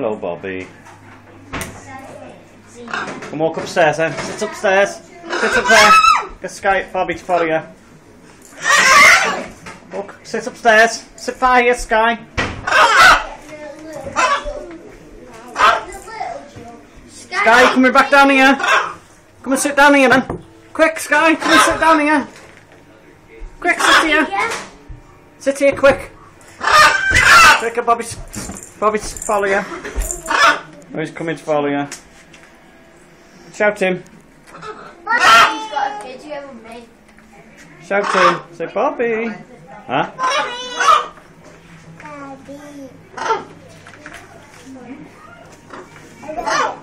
Hello, Bobby. Come walk upstairs then. Sit upstairs. Sit up there. Get Sky, Bobby to follow you. Look, sit upstairs. Sit by here, Sky. Sky, coming back down here. Come and sit down here then. Quick, Sky, come and sit down here. Quick, sit here. Sit here, quick. Quick, Bobby's follow you. Oh, he's coming to follow you. Shout him. Bobby's got a video of me. Shout him. Say Bobby. Huh? Hello.